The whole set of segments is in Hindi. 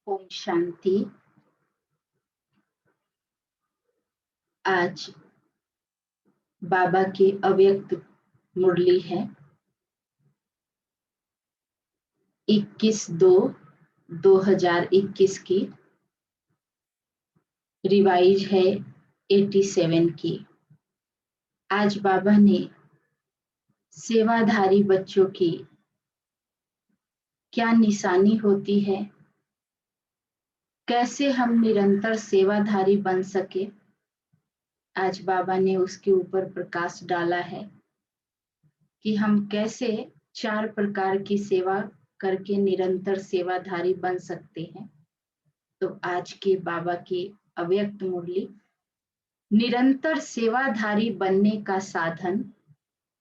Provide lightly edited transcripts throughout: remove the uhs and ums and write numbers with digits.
ओम शांति। आज बाबा की अव्यक्त मुरली है। 21/2/2021 की। रिवाइज है 87 की। आज बाबा ने सेवाधारी बच्चों की क्या निशानी होती है, कैसे हम निरंतर सेवाधारी बन सके, आज बाबा ने उसके ऊपर प्रकाश डाला है कि हम कैसे 4 प्रकार की सेवा करके निरंतर सेवाधारी बन सकते हैं। तो आज के बाबा की अव्यक्त मुरली, निरंतर सेवाधारी बनने का साधन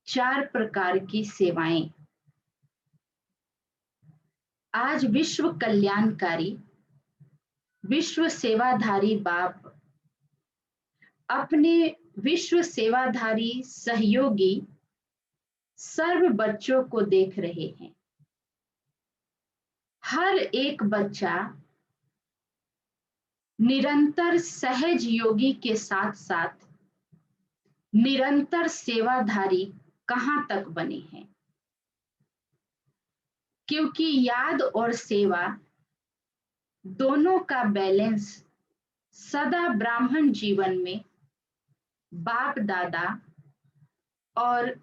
4 प्रकार की सेवाएं। आज विश्व कल्याणकारी, विश्व सेवाधारी बाप अपने विश्व सेवाधारी सहयोगी सर्व बच्चों को देख रहे हैं। हर एक बच्चा निरंतर सहज योगी के साथ साथ निरंतर सेवाधारी कहां तक बने हैं, क्योंकि याद और सेवा दोनों का बैलेंस सदा ब्राह्मण जीवन में बाप दादा और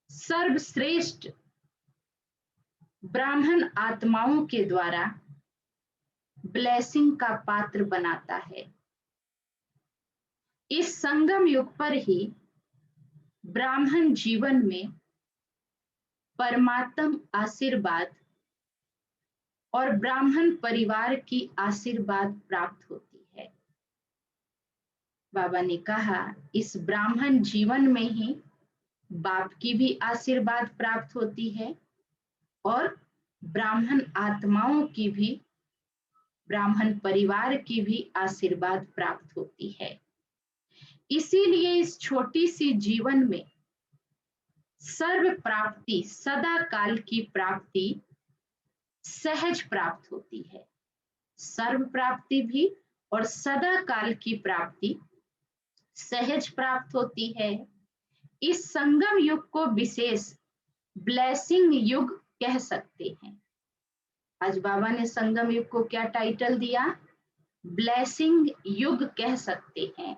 सर्वश्रेष्ठ ब्राह्मण आत्माओं के द्वारा ब्लेसिंग का पात्र बनाता है। इस संगम युग पर ही ब्राह्मण जीवन में परमात्म आशीर्वाद और ब्राह्मण परिवार की आशीर्वाद प्राप्त होती है। बाबा ने कहा इस ब्राह्मण जीवन में ही बाप की भी आशीर्वाद प्राप्त होती है और ब्राह्मण आत्माओं की भी, ब्राह्मण परिवार की भी आशीर्वाद प्राप्त होती है। इसीलिए इस छोटी सी जीवन में सर्व प्राप्ति, सदा काल की प्राप्ति सहज प्राप्त होती है। सर्व प्राप्ति भी और सदा काल की प्राप्ति सहज प्राप्त होती है। इस संगम युग को विशेष ब्लेसिंग युग कह सकते हैं। आज बाबा ने संगम युग को क्या टाइटल दिया? ब्लेसिंग युग कह सकते हैं।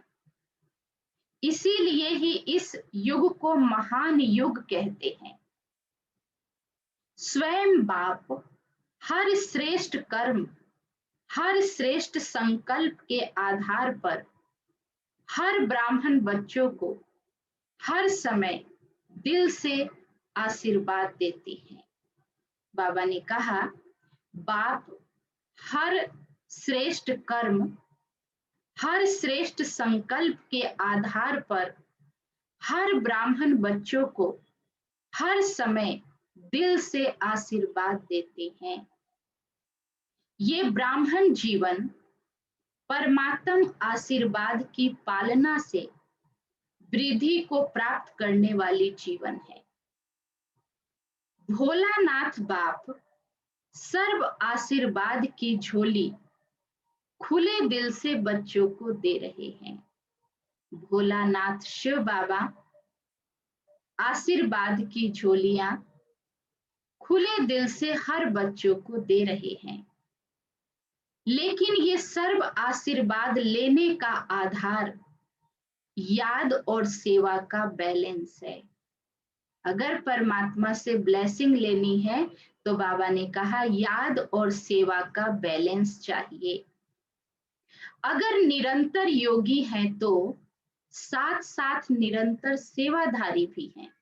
इसीलिए ही इस युग को महान युग कहते हैं। स्वयं बाप हर श्रेष्ठ कर्म, हर श्रेष्ठ संकल्प के आधार पर हर ब्राह्मण बच्चों को हर समय दिल से आशीर्वाद देते हैं। बाबा ने कहा बाप हर श्रेष्ठ कर्म, हर श्रेष्ठ संकल्प के आधार पर हर ब्राह्मण बच्चों को हर समय दिल से आशीर्वाद देते हैं। ये ब्राह्मण जीवन परमात्म आशीर्वाद की पालना से वृद्धि को प्राप्त करने वाली जीवन है। भोलानाथ बाप सर्व आशीर्वाद की झोली खुले दिल से बच्चों को दे रहे हैं। भोलानाथ शिव बाबा आशीर्वाद की झोलियां खुले दिल से हर बच्चों को दे रहे हैं। लेकिन ये सर्व आशीर्वाद लेने का आधार याद और सेवा का बैलेंस है। अगर परमात्मा से ब्लेसिंग लेनी है तो बाबा ने कहा याद और सेवा का बैलेंस चाहिए। अगर निरंतर योगी हैं तो साथ साथ निरंतर सेवाधारी भी हैं।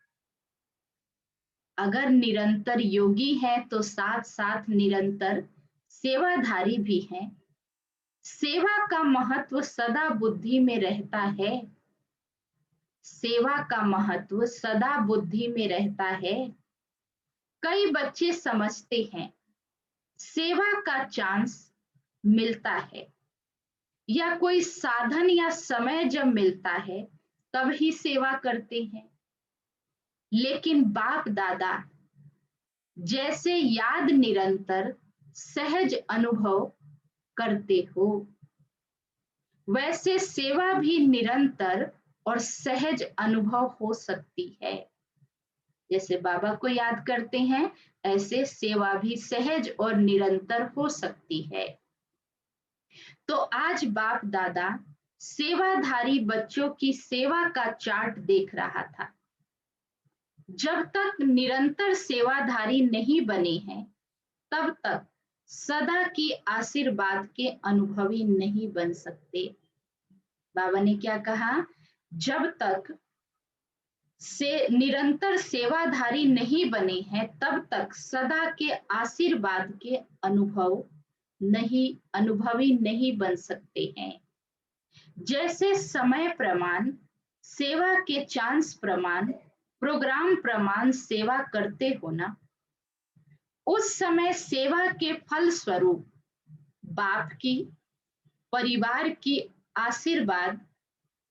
अगर निरंतर योगी है तो साथ साथ निरंतर सेवाधारी भी हैं। सेवा का महत्व सदा बुद्धि में रहता है। सेवा का महत्व सदा बुद्धि में रहता है। कई बच्चे समझते हैं सेवा का चांस मिलता है या कोई साधन या समय जब मिलता है तब ही सेवा करते हैं। लेकिन बाप दादा जैसे याद निरंतर सहज अनुभव करते हो, वैसे सेवा भी निरंतर और सहज अनुभव हो सकती है। जैसे बाबा को याद करते हैं, ऐसे सेवा भी सहज और निरंतर हो सकती है। तो आज बाप दादा सेवाधारी बच्चों की सेवा का चार्ट देख रहा था। जब तक निरंतर सेवाधारी नहीं बने हैं, तब तक सदा की आशीर्वाद के अनुभवी नहीं बन सकते। बाबा ने क्या कहा, जब तक से निरंतर सेवाधारी नहीं बने हैं, तब तक सदा के आशीर्वाद के अनुभवी नहीं बन सकते हैं। जैसे समय प्रमाण, सेवा के चांस प्रमाण, प्रोग्राम प्रमाण सेवा करते हो ना, उस समय सेवा के फल स्वरूप बाप की, परिवार की आशीर्वाद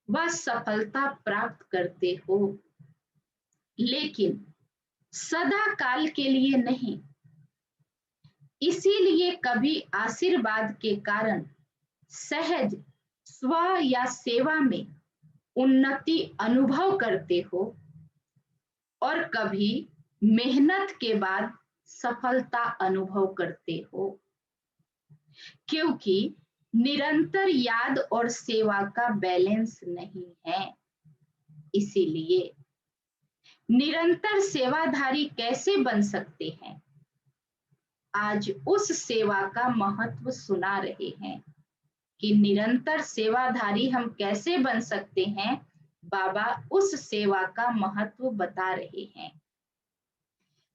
व सफलता प्राप्त करते हो, लेकिन सदा काल के लिए नहीं। इसीलिए कभी आशीर्वाद के कारण सहज स्व या सेवा में उन्नति अनुभव करते हो, और कभी मेहनत के बाद सफलता अनुभव करते हो, क्योंकि निरंतर याद और सेवा का बैलेंस नहीं है। इसीलिए निरंतर सेवाधारी कैसे बन सकते हैं, आज उस सेवा का महत्व सुना रहे हैं कि निरंतर सेवाधारी हम कैसे बन सकते हैं। बाबा उस सेवा का महत्व बता रहे हैं।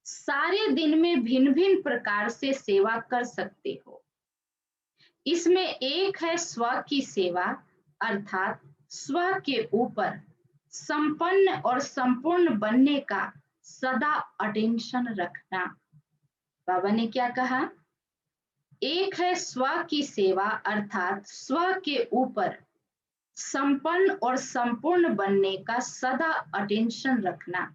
सारे दिन में भिन्न भिन्न प्रकार से सेवा कर सकते हो। इसमें एक है स्व की सेवा, अर्थात स्व के ऊपर संपन्न और संपूर्ण बनने का सदा अटेंशन रखना। बाबा ने क्या कहा, एक है स्व की सेवा, अर्थात स्व के ऊपर संपन्न और संपूर्ण बनने का सदा अटेंशन रखना।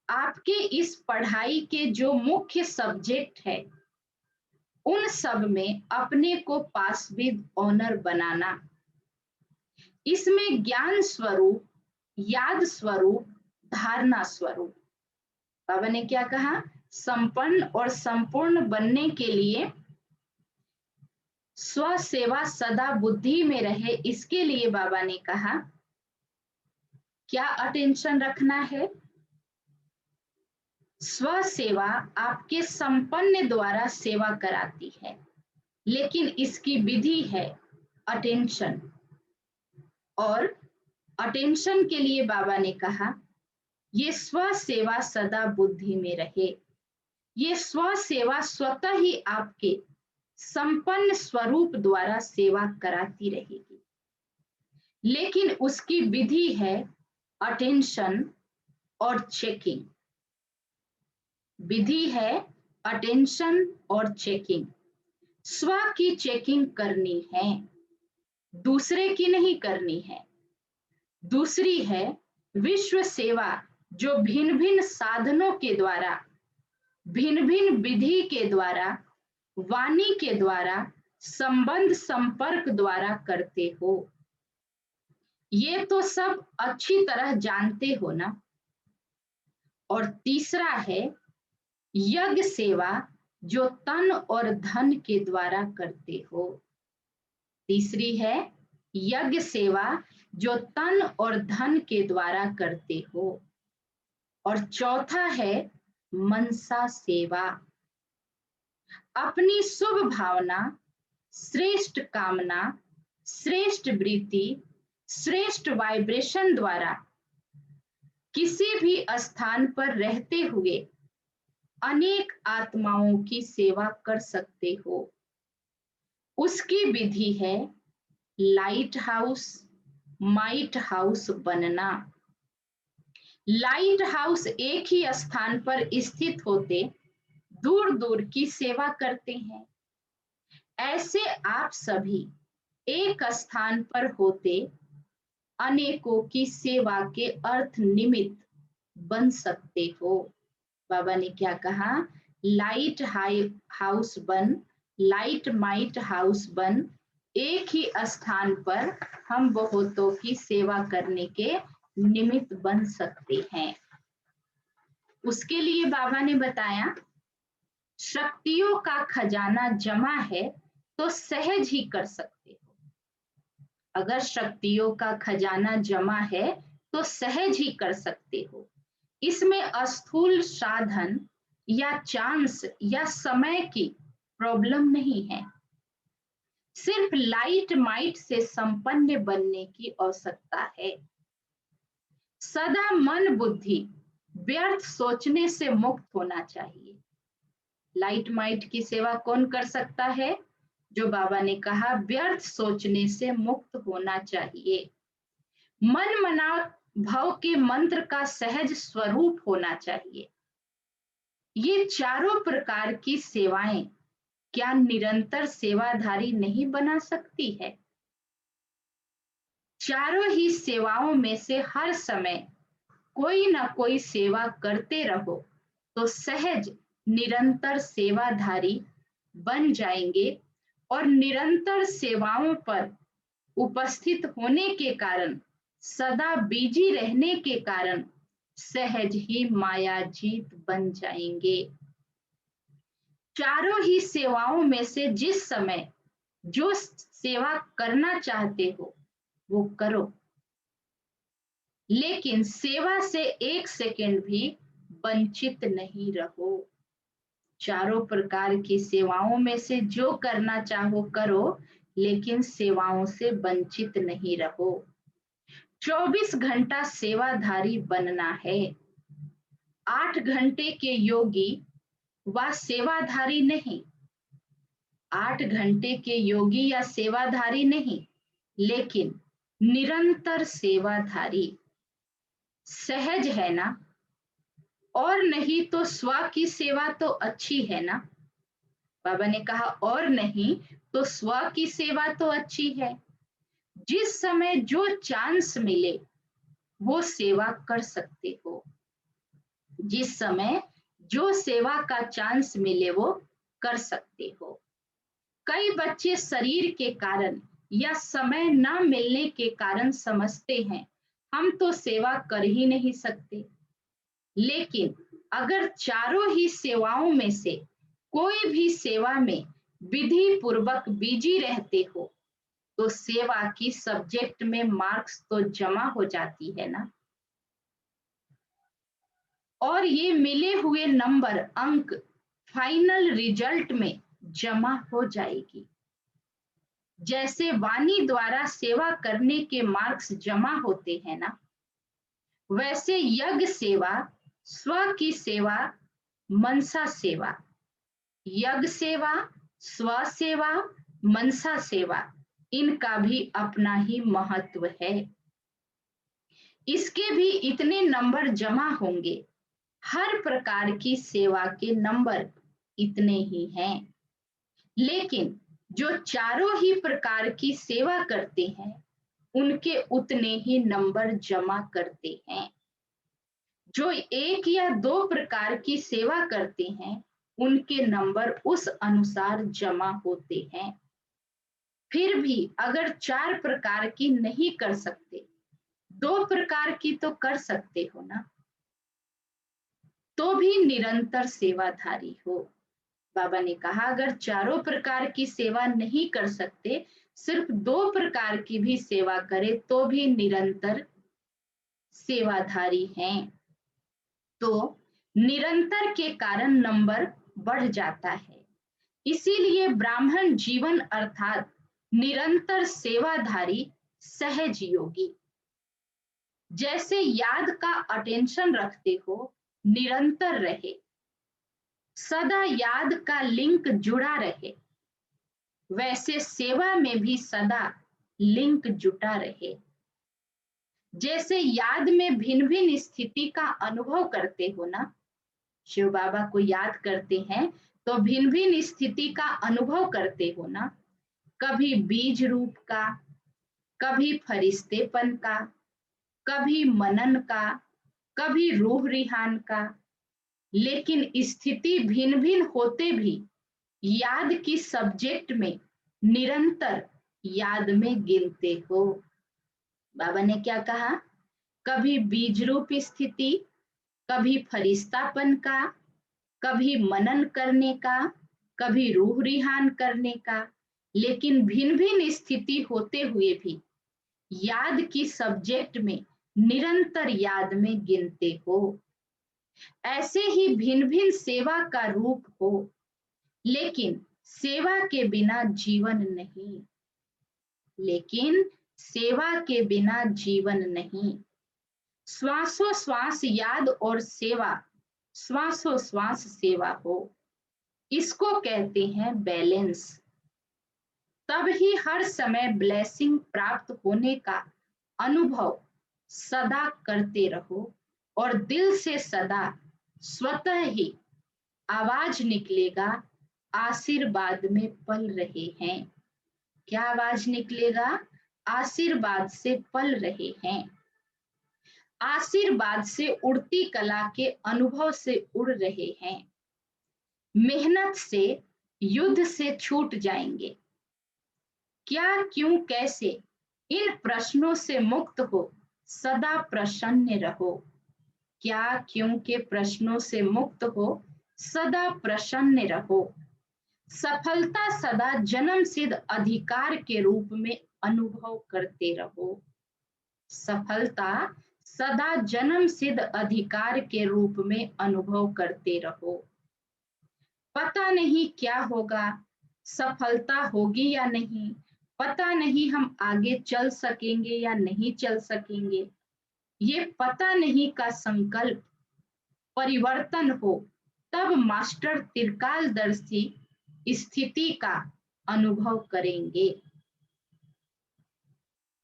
आपके इस पढ़ाई के जो मुख्य सब्जेक्ट है, उन सब में अपने को पास विद ऑनर बनाना। इसमें ज्ञान स्वरूप, याद स्वरूप, धारणा स्वरूप। बाबा ने क्या कहा, संपन्न और संपूर्ण बनने के लिए स्व सेवा सदा बुद्धि में रहे, इसके लिए बाबा ने कहा क्या अटेंशन रखना है। स्व सेवा आपके संपन्न द्वारा सेवा कराती है, लेकिन इसकी विधि है अटेंशन। और अटेंशन के लिए बाबा ने कहा ये स्व सेवा सदा बुद्धि में रहे। ये स्व सेवा स्वतः ही आपके संपन्न स्वरूप द्वारा सेवा कराती रहेगी, लेकिन उसकी विधि है अटेंशन और चेकिंग। विधि है अटेंशन और चेकिंग। स्व की चेकिंग करनी है, दूसरे की नहीं करनी है। दूसरी है विश्व सेवा, जो भिन्न भिन्न साधनों के द्वारा, भिन्न भिन्न विधि के द्वारा, वाणी के द्वारा, संबंध संपर्क द्वारा करते हो। ये तो सब अच्छी तरह जानते हो ना। और तीसरा है यज्ञ सेवा, जो तन और धन के द्वारा करते हो। तीसरी है यज्ञ सेवा, जो तन और धन के द्वारा करते हो। और चौथा है मनसा सेवा, अपनी शुभ भावना, श्रेष्ठ कामना, श्रेष्ठ वृत्ति, श्रेष्ठ वाइब्रेशन द्वारा किसी भी स्थान पर रहते हुए अनेक आत्माओं की सेवा कर सकते हो। उसकी विधि है लाइट हाउस, माइट हाउस बनना। लाइट हाउस एक ही स्थान पर स्थित होते दूर दूर की सेवा करते हैं। ऐसे आप सभी एक स्थान पर होते अनेकों की सेवा के अर्थ निमित्त बन सकते हो। बाबा ने क्या कहा, लाइट हाउस बन लाइट माइट हाउस बन, एक ही स्थान पर हम बहुतों की सेवा करने के निमित्त बन सकते हैं। उसके लिए बाबा ने बताया, शक्तियों का खजाना जमा है तो सहज ही कर सकते हो। अगर शक्तियों का खजाना जमा है तो सहज ही कर सकते हो। इसमें अस्थूल साधन या चांस या समय की प्रॉब्लम नहीं है। सिर्फ लाइट माइट से संपन्न बनने की आवश्यकता है। सदा मन बुद्धि व्यर्थ सोचने से मुक्त होना चाहिए। लाइट माइट की सेवा कौन कर सकता है? जो बाबा ने कहा, व्यर्थ सोचने से मुक्त होना चाहिए। मन मना भाव के मंत्र का सहज स्वरूप होना चाहिए। ये चारों प्रकार की सेवाएं क्या निरंतर सेवाधारी नहीं बना सकती है? चारों ही सेवाओं में से हर समय कोई ना कोई सेवा करते रहो तो सहज निरंतर सेवाधारी बन जाएंगे और निरंतर सेवाओं पर उपस्थित होने के कारण, सदा बिजी रहने के कारण सहज ही मायाजीत बन जाएंगे। चारों ही सेवाओं में से जिस समय जो सेवा करना चाहते हो वो करो, लेकिन सेवा से एक सेकंड भी वंचित नहीं रहो। चारों प्रकार की सेवाओं में से जो करना चाहो करो, लेकिन सेवाओं से वंचित नहीं रहो। 24 घंटा सेवाधारी बनना है। 8 घंटे के योगी व सेवाधारी नहीं, 8 घंटे के योगी या सेवाधारी नहीं, लेकिन निरंतर सेवाधारी। सहज है ना? और नहीं तो स्व की सेवा तो अच्छी है ना? बाबा ने कहा, और नहीं तो स्व की सेवा तो अच्छी है। जिस समय जो चांस मिले वो सेवा कर सकते हो। जिस समय जो सेवा का चांस मिले वो कर सकते हो। कई बच्चे शरीर के कारण या समय न मिलने के कारण समझते हैं हम तो सेवा कर ही नहीं सकते। लेकिन अगर चारों ही सेवाओं में से कोई भी सेवा में विधि पूर्वक बिजी रहते हो तो सेवा की सब्जेक्ट में मार्क्स तो जमा हो जाती है ना, और ये मिले हुए नंबर अंक फाइनल रिजल्ट में जमा हो जाएगी। जैसे वाणी द्वारा सेवा करने के मार्क्स जमा होते हैं ना, वैसे यज्ञ सेवा, स्व की सेवा, मनसा सेवा, यज्ञ सेवा, स्व सेवा, मनसा सेवा, इनका भी अपना ही महत्व है। इसके भी इतने नंबर जमा होंगे। हर प्रकार की सेवा के नंबर इतने ही हैं। लेकिन जो चारों ही प्रकार की सेवा करते हैं उनके उतने ही नंबर जमा करते हैं। जो एक या दो प्रकार की सेवा करते हैं उनके नंबर उस अनुसार जमा होते हैं। फिर भी अगर 4 प्रकार की नहीं कर सकते, 2 प्रकार की तो कर सकते हो ना, तो भी निरंतर सेवाधारी हो। बाबा ने कहा, अगर चारों प्रकार की सेवा नहीं कर सकते, सिर्फ 2 प्रकार की भी सेवा करे तो भी निरंतर सेवाधारी हैं। तो निरंतर के कारण नंबर बढ़ जाता है। इसीलिए ब्राह्मण जीवन अर्थात निरंतर सेवाधारी सहज योगी। जैसे याद का अटेंशन रखते हो, निरंतर रहे, सदा याद का लिंक जुड़ा रहे, वैसे सेवा में भी सदा लिंक जुटा रहे। जैसे याद में भिन्न भिन्न स्थिति का अनुभव करते हो ना, शिव बाबा को याद करते हैं तो भिन्न भिन्न स्थिति का अनुभव करते हो ना, कभी बीज रूप का, कभी फरिश्तेपन का, कभी मनन का, कभी रूह रिहान का। लेकिन स्थिति भिन्न भिन्न होते भी याद की सब्जेक्ट में निरंतर याद में गिनते हो। बाबा ने क्या कहा? कभी बीज रूप स्थिति, कभी फरिश्तापन का, कभी मनन करने का, कभी रूह रिहान करने का, लेकिन भिन्न भिन्न स्थिति होते हुए भी याद की सब्जेक्ट में निरंतर याद में गिनते हो। ऐसे ही भिन्न भिन्न सेवा का रूप हो, लेकिन सेवा के बिना जीवन नहीं, लेकिन सेवा के बिना जीवन नहीं। श्वासों श्वास याद और सेवा, श्वासों श्वास सेवा हो, इसको कहते हैं बैलेंस। तब ही हर समय ब्लेसिंग प्राप्त होने का अनुभव सदा करते रहो और दिल से सदा स्वतः ही आवाज निकलेगा, आशीर्वाद में पल रहे हैं। क्या आवाज निकलेगा? आशीर्वाद से पल रहे हैं। आशीर्वाद से उड़ती कला के अनुभव से उड़ रहे हैं। मेहनत से, युद्ध से छूट जाएंगे। क्या, क्यों, कैसे, इन प्रश्नों से मुक्त हो, सदा प्रसन्न रहो। क्या, क्यों के प्रश्नों से मुक्त हो, सदा प्रसन्न रहो। सफलता सदा जन्म सिद्ध अधिकार के रूप में अनुभव करते रहो। सफलता सदा जन्म सिद्ध अधिकार के रूप में अनुभव करते रहो। पता नहीं क्या होगा, सफलता होगी या नहीं, पता नहीं हम आगे चल सकेंगे या नहीं चल सकेंगे, ये पता नहीं का संकल्प परिवर्तन हो, तब मास्टर त्रिकालदर्शी स्थिति का अनुभव करेंगे।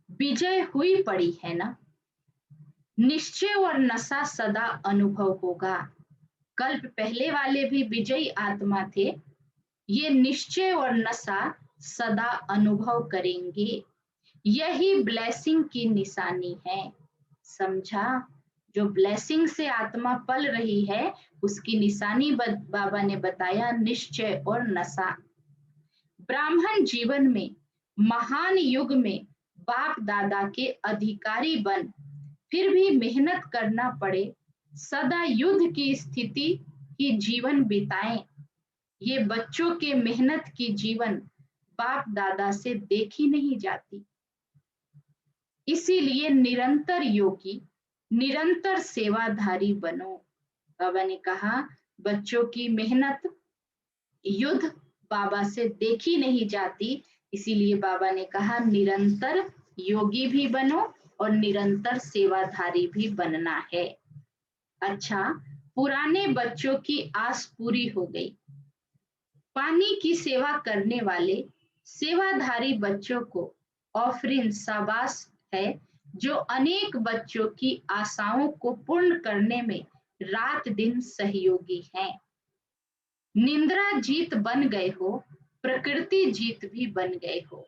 विजय हुई पड़ी है ना, निश्चय और नशा सदा अनुभव होगा। कल्प पहले वाले भी विजयी आत्मा थे, ये निश्चय और नशा सदा अनुभव करेंगे। यही ब्लेसिंग की निशानी है। समझा? जो ब्लेसिंग से आत्मा पल रही है, उसकी निशानी बाबा ने बताया निश्चय और नशा। ब्राह्मण जीवन में महान युग में बाप दादा के अधिकारी बन फिर भी मेहनत करना पड़े, सदा युद्ध की स्थिति की जीवन बिताएं, ये बच्चों के मेहनत की जीवन बाप दादा से देखी नहीं जाती। इसीलिए निरंतर योगी, निरंतर सेवाधारी बनो। बाबा ने कहा बच्चों की मेहनत, युद्ध बाबा से देखी नहीं जाती, इसीलिए बाबा ने कहा निरंतर योगी भी बनो और निरंतर सेवाधारी भी बनना है। अच्छा, पुराने बच्चों की आस पूरी हो गई। पानी की सेवा करने वाले सेवाधारी बच्चों को ऑफरिन शाबाश है, जो अनेक बच्चों की आशाओं को पूर्ण करने में रात दिन सहयोगी हैं। निंद्रा जीत बन गए हो, प्रकृति जीत भी बन गए हो।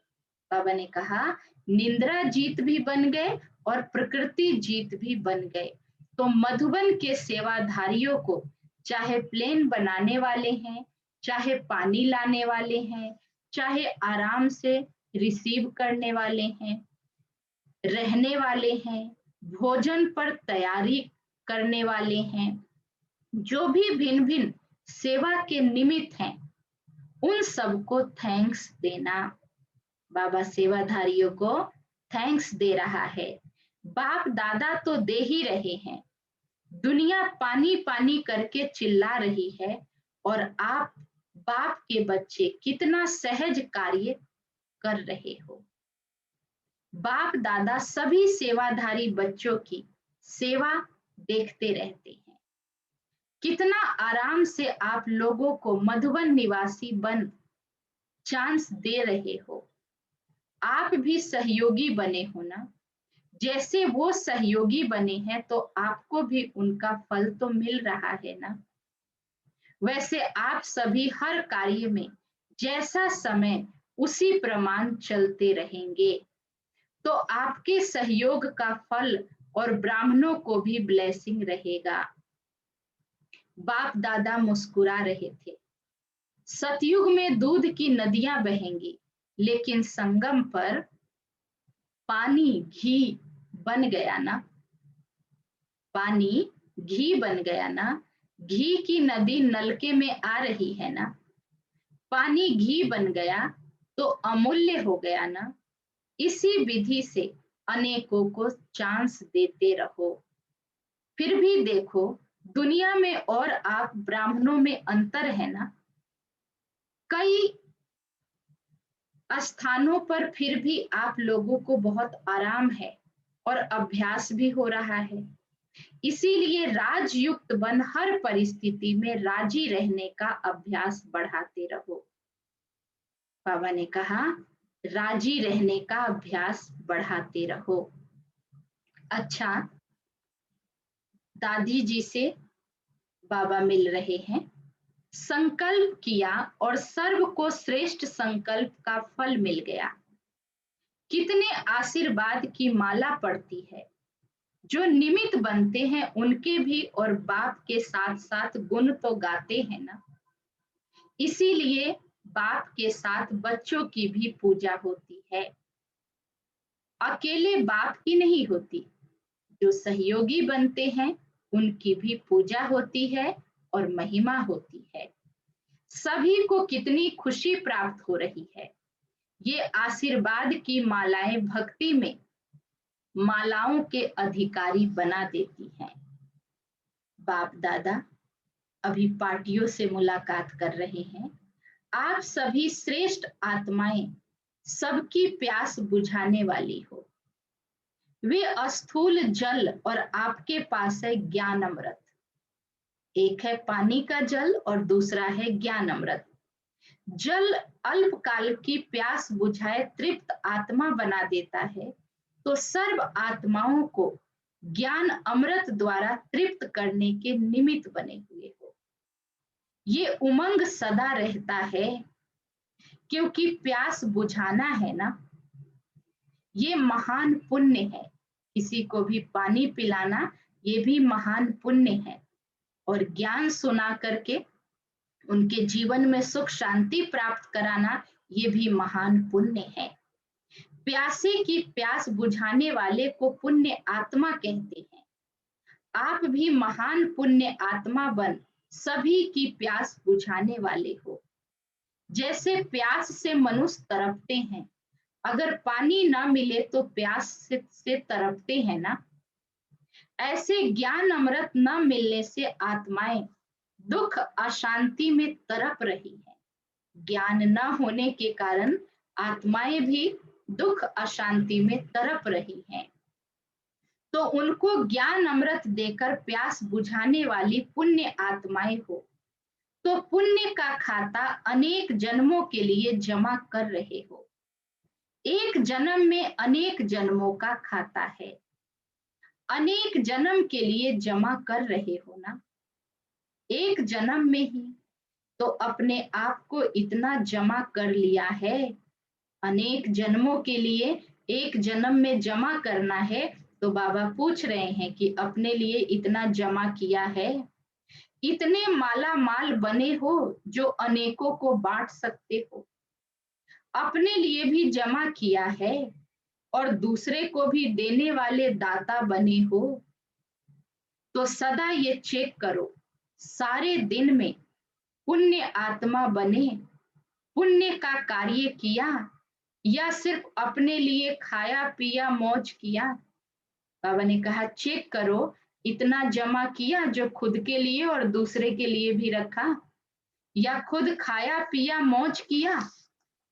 बाबा ने कहा निंद्रा जीत भी बन गए और प्रकृति जीत भी बन गए। तो मधुबन के सेवाधारियों को चाहे प्लेन बनाने वाले हैं, चाहे पानी लाने वाले हैं, चाहे आराम से रिसीव करने वाले हैं, रहने वाले हैं, भोजन पर तैयारी करने वाले हैं, जो भी भिन्न भिन्न सेवा के निमित्त हैं, उन सबको थैंक्स देना। बाबा सेवाधारियों को थैंक्स दे रहा है। बाप दादा तो दे ही रहे हैं, दुनिया पानी पानी करके चिल्ला रही है, और आप बाप के बच्चे कितना सहज कार्य कर रहे हो। बाप दादा सभी सेवाधारी बच्चों की सेवा देखते रहते हैं। कितना आराम से आप लोगों को मधुबन निवासी बन चांस दे रहे हो। आप भी सहयोगी बने हो ना, जैसे वो सहयोगी बने हैं तो आपको भी उनका फल तो मिल रहा है ना। वैसे आप सभी हर कार्य में जैसा समय उसी प्रमाण चलते रहेंगे, तो आपके सहयोग का फल और ब्राह्मणों को भी ब्लेसिंग रहेगा। बाप दादा मुस्कुरा रहे थे। सतयुग में दूध की नदियां बहेंगी, लेकिन संगम पर पानी घी बन गया ना। पानी घी बन गया ना। घी की नदी नलके में आ रही है ना। पानी घी बन गया तो अमूल्य हो गया ना। इसी विधि से अनेकों को चांस देते रहो। फिर भी देखो, दुनिया में और आप ब्राह्मणों में अंतर है ना। कई स्थानों पर फिर भी आप लोगों को बहुत आराम है और अभ्यास भी हो रहा है। इसीलिए राजयुक्त बन हर परिस्थिति में राजी रहने का अभ्यास बढ़ाते रहो। बाबा ने कहा, राजी रहने का अभ्यास बढ़ाते रहो। अच्छा, दादी जी से बाबा मिल रहे हैं। संकल्प किया और सर्व को श्रेष्ठ संकल्प का फल मिल गया। कितने आशीर्वाद की माला पड़ती है। जो निमित्त बनते हैं उनके भी और बाप के साथ साथ गुण तो गाते हैं ना। इसीलिए बाप के साथ बच्चों की भी पूजा होती है। अकेले बाप की नहीं होती, जो सहयोगी बनते हैं उनकी भी पूजा होती है और महिमा होती है। सभी को कितनी खुशी प्राप्त हो रही है। ये आशीर्वाद की मालाएं भक्ति में मालाओं के अधिकारी बना देती हैं। बाप दादा अभी पार्टियों से मुलाकात कर रहे हैं। आप सभी श्रेष्ठ आत्माएं, सबकी प्यास बुझाने वाली हो। वे स्थूल जल और आपके पास है ज्ञान अमृत। एक है पानी का जल और दूसरा है ज्ञान अमृत। जल अल्पकाल की प्यास बुझाए तृप्त आत्मा बना देता है, तो सर्व आत्माओं को ज्ञान अमृत द्वारा तृप्त करने के निमित्त बने हुए हो। ये उमंग सदा रहता है, क्योंकि प्यास बुझाना है ना। ये महान पुण्य है। किसी को भी पानी पिलाना ये भी महान पुण्य है। और ज्ञान सुना करके उनके जीवन में सुख शांति प्राप्त कराना ये भी महान पुण्य है। प्यासे की प्यास बुझाने वाले को पुण्य आत्मा कहते हैं। आप भी महान पुण्य आत्मा बन सभी की प्यास बुझाने वाले हो। जैसे प्यास से मनुष्य तड़पते हैं, अगर पानी ना मिले तो प्यास से तड़पते हैं ना। ऐसे ज्ञान अमृत न मिलने से आत्माएं दुख अशांति में तड़प रही है। ज्ञान न होने के कारण आत्माएं भी दुख अशांति में तड़प रही हैं। तो उनको ज्ञान अमृत देकर प्यास बुझाने वाली पुण्य आत्माएं हो, तो पुण्य का खाता अनेक जन्मों के लिए जमा कर रहे हो। एक जन्म में अनेक जन्मों का खाता है। अनेक जन्म के लिए जमा कर रहे हो ना। एक जन्म में ही तो अपने आप को इतना जमा कर लिया है। अनेक जन्मों के लिए एक जन्म में जमा करना है, तो बाबा पूछ रहे हैं कि अपने लिए इतना जमा किया है। इतने माला माल बने हो जो अनेकों को बांट सकते हो। अपने लिए भी जमा किया है और दूसरे को भी देने वाले दाता बने हो। तो सदा ये चेक करो, सारे दिन में पुण्य आत्मा बने, पुण्य का कार्य किया या सिर्फ अपने लिए खाया पिया मौज किया। बाबा ने कहा चेक करो, इतना जमा किया जो खुद के लिए और दूसरे के लिए भी रखा, या खुद खाया पिया मौज किया।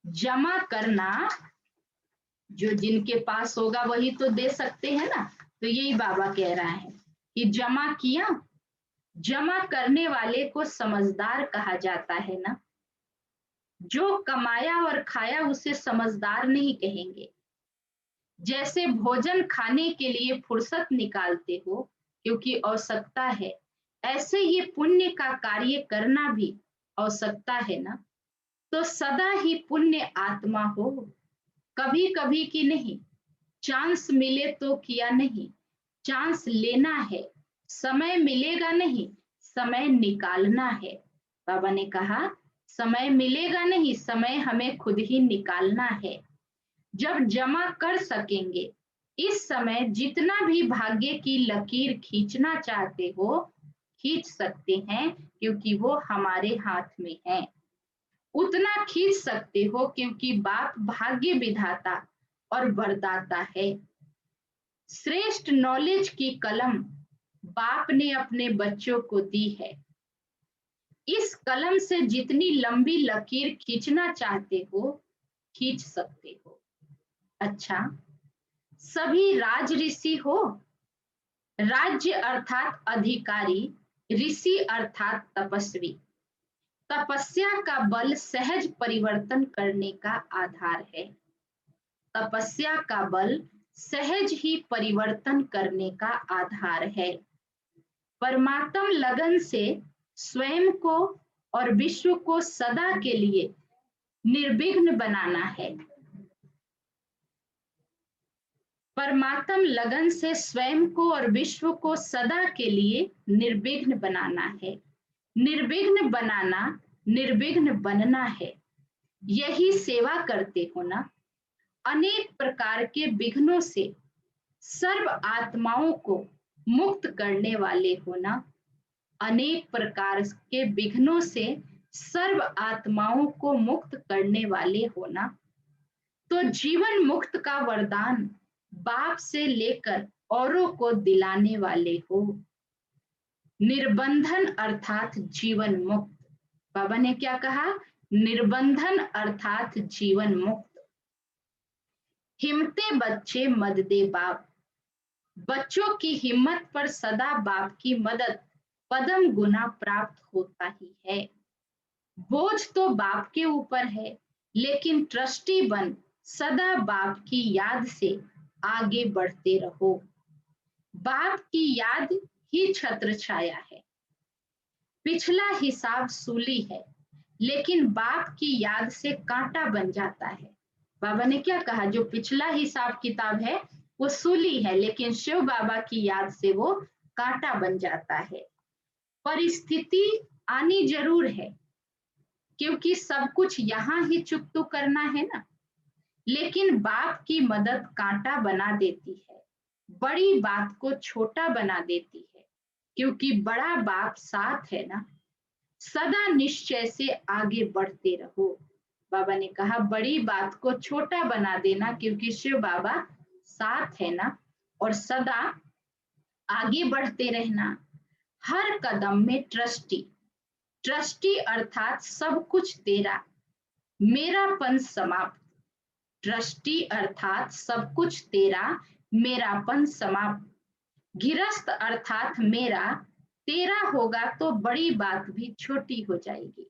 जमा करना जो जिनके पास होगा वही तो दे सकते हैं ना। तो यही बाबा कह रहा है कि जमा किया। जमा करने वाले को समझदार कहा जाता है ना। जो कमाया और खाया उसे समझदार नहीं कहेंगे। जैसे भोजन खाने के लिए फुर्सत निकालते हो क्योंकि आवश्यकता है, ऐसे ये पुण्य का कार्य करना भी आवश्यकता है ना। तो सदा ही पुण्य आत्मा हो, कभी कभी की नहीं। चांस मिले तो किया नहीं, चांस लेना है। समय मिलेगा नहीं, समय निकालना है। बाबा ने कहा समय मिलेगा नहीं, समय हमें खुद ही निकालना है। जब जमा कर सकेंगे, इस समय जितना भी भाग्य की लकीर खींचना चाहते हो खींच सकते हैं, क्योंकि वो हमारे हाथ में है। उतना खींच सकते हो क्योंकि बाप भाग्य विधाता और वरदाता है। श्रेष्ठ नॉलेज की कलम बाप ने अपने बच्चों को दी है। इस कलम से जितनी लंबी लकीर खींचना चाहते हो खींच सकते हो। अच्छा, सभी राज ऋषि हो। राज्य अर्थात अधिकारी, ऋषि अर्थात तपस्वी। तपस्या का बल सहज परिवर्तन करने का आधार है। तपस्या का बल सहज ही परिवर्तन करने का आधार है। परमात्म लगन से स्वयं को और विश्व को सदा के लिए निर्विघ्न बनाना है। परमात्म लगन से स्वयं को और विश्व को सदा के लिए निर्विघ्न बनाना है। निर्विघ्न बनाना, निर्विघ्न बनना है। यही सेवा करते हो ना। अनेक प्रकार के विघ्नों से सर्व आत्माओं को मुक्त करने वाले हो ना। अनेक प्रकार के विघ्नों से सर्व आत्माओं को मुक्त करने वाले हो ना। तो जीवन मुक्त का वरदान बाप से लेकर औरों को दिलाने वाले हो। निर्बंधन अर्थात जीवन मुक्त। बाबा ने क्या कहा? निर्बंधन अर्थात जीवन मुक्त। हिम्मते बच्चे मद दे बाप। बच्चों की हिम्मत पर सदा बाप की मदद पदम गुना प्राप्त होता ही है। बोझ तो बाप के ऊपर है, लेकिन ट्रस्टी बन सदा बाप की याद से आगे बढ़ते रहो। बाप की याद ही छत्र छाया है। पिछला हिसाब सूली है, लेकिन बाप की याद से कांटा बन जाता है। बाबा ने क्या कहा? जो पिछला हिसाब किताब है वो सूली है, लेकिन शिव बाबा की याद से वो कांटा बन जाता है। परिस्थिति आनी जरूर है, क्योंकि सब कुछ यहाँ ही चुकतो करना है ना। लेकिन बाप की मदद कांटा बना देती है, बड़ी बात को छोटा बना देती है, क्योंकि बड़ा बाप साथ है ना। सदा निश्चय से आगे बढ़ते रहो। बाबा ने कहा बड़ी बात को छोटा बना देना, क्योंकि शिव बाबा साथ है ना। और सदा आगे बढ़ते रहना। हर कदम में ट्रस्टी। ट्रस्टी अर्थात सब कुछ तेरा, मेरापन समाप्त। ट्रस्टी अर्थात सब कुछ तेरा, मेरापन समाप्त। गिरस्त अर्थात मेरा, तेरा होगा तो बड़ी बात भी छोटी हो जाएगी,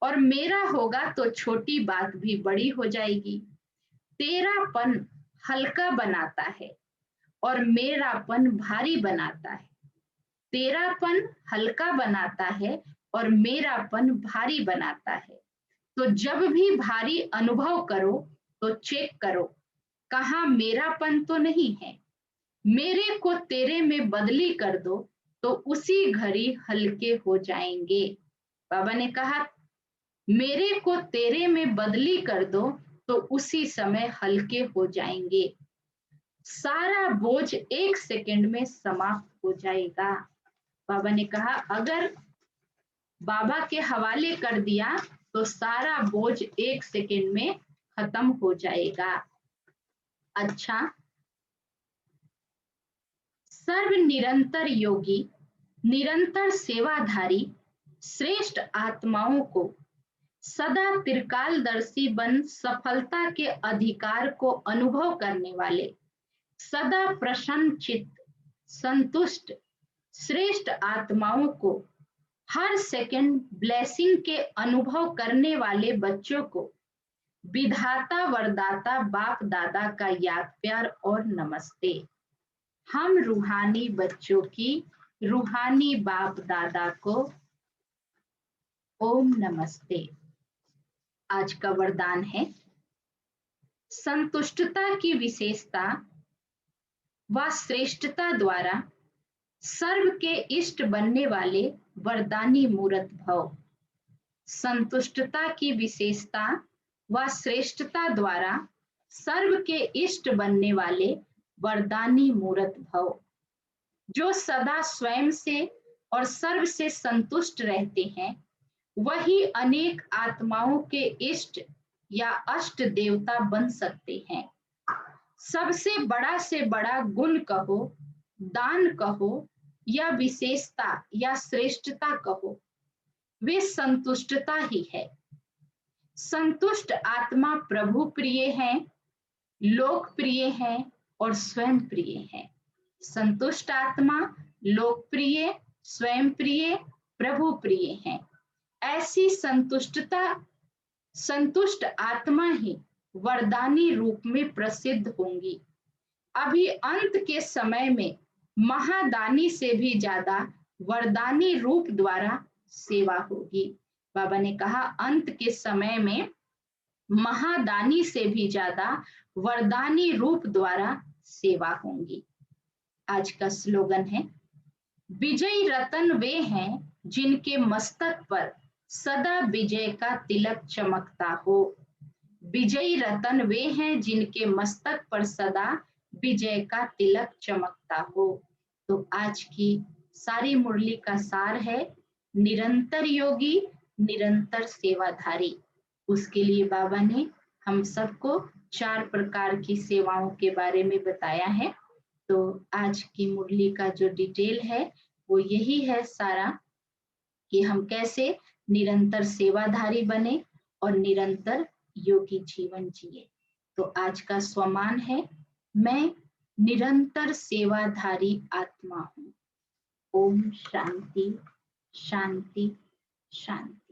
और मेरा होगा तो छोटी बात भी बड़ी हो जाएगी। तेरापन हल्का बनाता है और मेरापन भारी बनाता है। तेरापन हल्का बनाता है और मेरापन भारी बनाता है। तो जब भी भारी अनुभव करो तो चेक करो, कहाँ मेरापन तो नहीं है। मेरे को तेरे में बदली कर दो तो उसी घड़ी हल्के हो जाएंगे। बाबा ने कहा मेरे को तेरे में बदली कर दो तो उसी समय हल्के हो जाएंगे। सारा बोझ एक सेकंड में समाप्त हो जाएगा। बाबा ने कहा अगर बाबा के हवाले कर दिया तो सारा बोझ एक सेकंड में खत्म हो जाएगा। अच्छा, सर्व निरंतर योगी, निरंतर सेवाधारी, श्रेष्ठ आत्माओं को सदा त्रिकालदर्शी बन सफलता के अधिकार को अनुभव करने वाले, सदा प्रसन्न चित्त, संतुष्ट, श्रेष्ठ आत्माओं को हर सेकंड ब्लेसिंग के अनुभव करने वाले बच्चों को विधाता वरदाता बाप दादा का याद प्यार और नमस्ते। हम रूहानी बच्चों की रूहानी बाप दादा को ओम नमस्ते। आज का वरदान है संतुष्टता की विशेषता व श्रेष्ठता द्वारा सर्व के इष्ट बनने वाले वरदानी मूर्त भव। संतुष्टता की विशेषता व श्रेष्ठता द्वारा सर्व के इष्ट बनने वाले वरदानी मूर्त भव, जो सदा स्वयं से और सर्व से संतुष्ट रहते हैं, वही अनेक आत्माओं के इष्ट या अष्ट देवता बन सकते हैं। सबसे बड़ा से बड़ा गुण कहो, दान कहो या विशेषता या श्रेष्ठता कहो, वे संतुष्टता ही है। संतुष्ट आत्मा प्रभु प्रिय है, लोकप्रिय है और स्वयं प्रिय है। संतुष्ट आत्मा लोकप्रिय, स्वयं प्रिय, प्रभु प्रिय है। ऐसी संतुष्ट आत्मा ही वरदानी रूप में प्रसिद्ध होंगी। अभी अंत के समय में महादानी से भी ज्यादा वरदानी रूप द्वारा सेवा होगी। बाबा ने कहा अंत के समय में महादानी से भी ज्यादा वरदानी रूप द्वारा सेवा होंगी। आज का स्लोगन है, विजयी रतन वे हैं जिनके मस्तक पर सदा विजय का तिलक चमकता हो। विजयी रतन वे हैं जिनके मस्तक पर सदा विजय का तिलक चमकता हो। तो आज की सारी मुरली का सार है, निरंतर योगी, निरंतर सेवाधारी। उसके लिए बाबा ने हम सबको 4 प्रकार की सेवाओं के बारे में बताया है। तो आज की मुरली का जो डिटेल है वो यही है सारा, कि हम कैसे निरंतर सेवाधारी बने और निरंतर योगी जीवन जिए। तो आज का स्वमान है, मैं निरंतर सेवाधारी आत्मा हूँ। ओम शांति शांति शांति।